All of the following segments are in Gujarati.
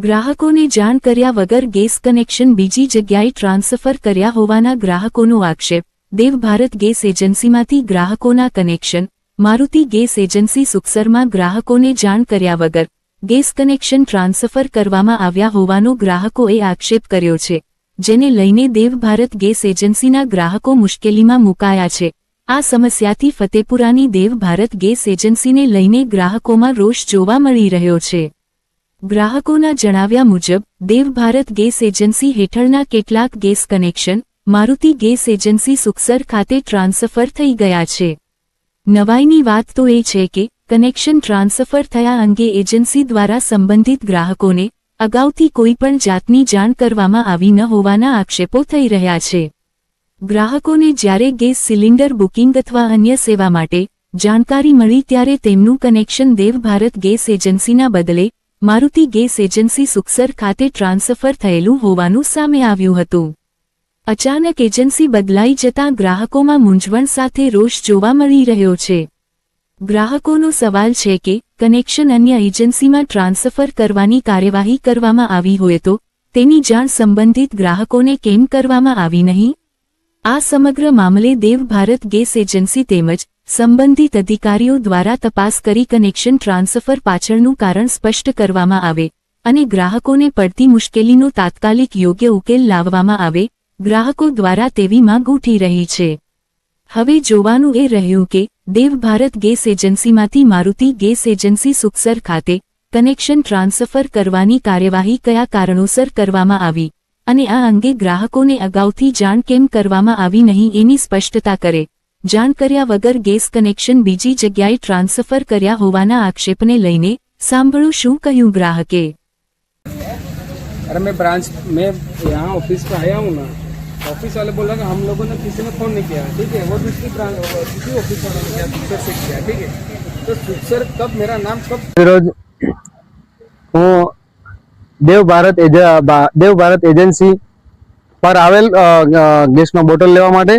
ગ્રાહકોને જાણ કર્યા વગર ગેસ કનેક્શન બીજી જગ્યાએ ટ્રાન્સફર કર્યા હોવાના ગ્રાહકોનો આક્ષેપ। દેવ ભારત ગેસ એજન્સીમાંથી ગ્રાહકોના કનેક્શન। મારુતિ ગેસ એજન્સી સુખસરમાં ગ્રાહકોને જાણ કર્યા વગર ગેસ કનેક્શન ટ્રાન્સફર કરવામાં આવ્યા હોવાનો ગ્રાહકોએ આક્ષેપ કર્યો છે, જેને લઈને દેવ ભારત ગેસ એજન્સીના ગ્રાહકો મુશ્કેલીમાં મુકાયા છે। આ સમસ્યાથી ફતેપુરાની દેવ ભારત ગેસ એજન્સીને લઈને ગ્રાહકોમાં રોષ જોવા મળી રહ્યો છે। ગ્રાહકોના જણાવ્યા મુજબ દેવ ભારત ગેસ એજન્સી હેઠળના કેટલાક gas connection Maruti gas agency Sukhsar ખાતે ટ્રાન્સફર થઈ ગયા છે। નવાઈની વાત તો એ છે કે કનેક્શન ટ્રાન્સફર થયા અંગે એજન્સી દ્વારા સંબંધિત ગ્રાહકોને અગાઉથી કોઈપણ જાતની જાણ કરવામાં આવી ન હોવાના આક્ષેપો થઈ રહ્યા છે। ગ્રાહકોને જ્યારે ગેસ સિલિન્ડર બુકિંગ અથવા અન્ય સેવા માટે જાણકારી મળી ત્યારે તેમનું કનેક્શન દેવ ભારત ગેસ એજન્સીના બદલે મારુતિ ગેસ એજન્સી સુખસર ખાતે ટ્રાન્સફર થયેલું હોવાનું સામે આવ્યું હતું। અચાનક એજન્સી બદલાઈ જતાં ગ્રાહકોમાં મૂંઝવણ સાથે રોષ જોવા મળી રહ્યો છે। ગ્રાહકોનો સવાલ છે કે કનેક્શન અન્ય એજન્સીમાં ટ્રાન્સફર કરવાની કાર્યવાહી કરવામાં આવી હોય તો તેની જાણ સંબંધિત ગ્રાહકોને કેમ કરવામાં આવી નહીં? આ સમગ્ર મામલે દેવ ભારત ગેસ એજન્સી તેમજ સંબંધિત અધિકારીઓ દ્વારા તપાસ કરી કનેક્શન ટ્રાન્સફર પાછળનું કારણ સ્પષ્ટ કરવામાં આવે અને ગ્રાહકોને પડતી મુશ્કેલીનો તાત્કાલિક યોગ્ય ઉકેલ લાવવામાં આવે, ગ્રાહકો દ્વારા તેવી માંગ ઉઠી રહી છે। હવે જોવાનું એ રહ્યું કે દેવ ભારત ગેસ એજન્સીમાંથી મારુતિ ગેસ એજન્સી સુખસર ખાતે કનેક્શન ટ્રાન્સફર કરવાની કાર્યવાહી કયા કારણોસર કરવામાં આવી અને આ અંગે ગ્રાહકોને અગાઉથી જાણ કેમ કરવામાં આવી નહીં એની સ્પષ્ટતા કરે। જાણ કર્યા વગર ગેસ કનેક્શન બીજી જગ્યાએ ટ્રાન્સફર કર્યા હોવાના આક્ષેપને લઈને સાંભળો શું કહ્યું ગ્રાહકે। अरे मैं यहाँ ऑफिस पे आया हूँ ना, ऑफिस वाले बोला कि हम लोगों ने किसी ने फ़ोन नहीं किया, ठीक है, वो दूसरी ऑफिस वालों ने किया, सुखसर से किया, ठीक है। तो सुखसर कब मेरा नाम कब रोज હું દેવ ભારત એજન્સી પર આવેલ ગેસનો બોટલ લેવા માટે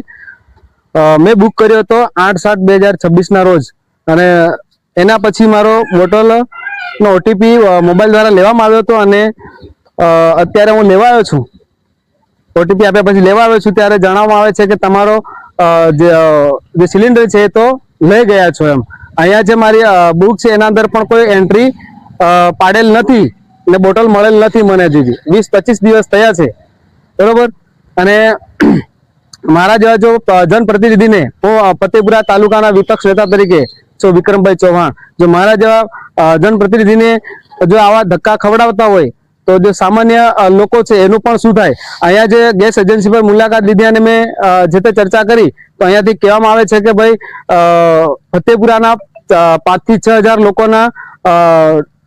મેં બુક કર્યો હતો 8/7/2026 ના રોજ અને એના પછી મારો બોટલનો ઓટીપી મોબાઈલ દ્વારા લેવામાં આવ્યો હતો અને અત્યારે હું લેવા આવ્યો છું। ઓટીપી આપ્યા પછી લેવા આવ્યો છું ત્યારે જણાવવામાં આવે છે કે તમારો જે સિલિન્ડર છે એ તો લઈ ગયા છો એમ। અહીંયા જે મારી બુક છે એના અંદર પણ કોઈ એન્ટ્રી પાડેલ નથી ને બોટલ મળેલ નથી મને હજી 20-25 દિવસ થયા છે, બરોબર। અને મારા જેવા જો જનપ્રતિનિધિને હું ફતેપુરા તાલુકાના વિપક્ષ નેતા તરીકે છું વિક્રમભાઈ ચૌહાણ, જો મારા જેવા જનપ્રતિનિધિને જો આવા ધક્કા ખવડાવતા હોય તો જે સામાન્ય લોકો છે એનું પણ શું થાય? અહીંયા જે ગેસ એજન્સી પર મુલાકાત લીધી અને મેં જે તે ચર્ચા કરી તો અહીંયાથી કહેવામાં આવે છે કે ભાઈ ફતેપુરાના 5 થી 6 હજાર લોકોના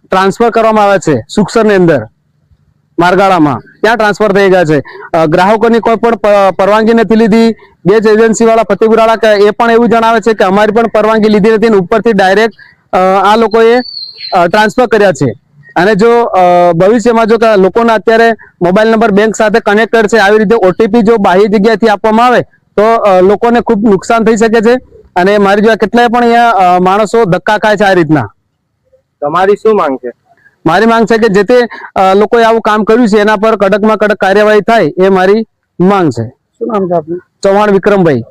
ટ્રાન્સફર કરવામાં આવે છે સુખસરની અંદર મારગાળામાં, ત્યાં ટ્રાન્સફર થઈ ગયા છે। ગ્રાહકોની કોઈ પણ પરવાનગી નથી લીધી ગેસ એજન્સી વાળા ફતેપુરાવાળા, એ પણ એવું જણાવે છે કે અમારી પણ પરવાનગી લીધી નથી, ઉપરથી ડાયરેક્ટ આ લોકોએ ટ્રાન્સફર કર્યા છે। અને જો ભવિષ્યમાં જો લોકોના અત્યારે મોબાઈલ નંબર બેંક સાથે કનેક્ટેડ છે, આવી રીતે ઓટીપી જો બાહ્ય જગ્યાએથી આપવામાં આવે તો લોકોને ખૂબ નુકસાન થઈ શકે છે અને મારી જેવા કેટલાય પણ અહીંયા માણસો ધક્કા ખાય છે આ રીતના। તમારી શું માંગ છે? મારી માંગ છે કે જે તે લોકોએ આવું કામ કર્યું છે એના પર કડકમાં કડક કાર્યવાહી થાય એ મારી માંગ છે। શું નામ છે આપનું? ચૌહાણ વિક્રમભાઈ।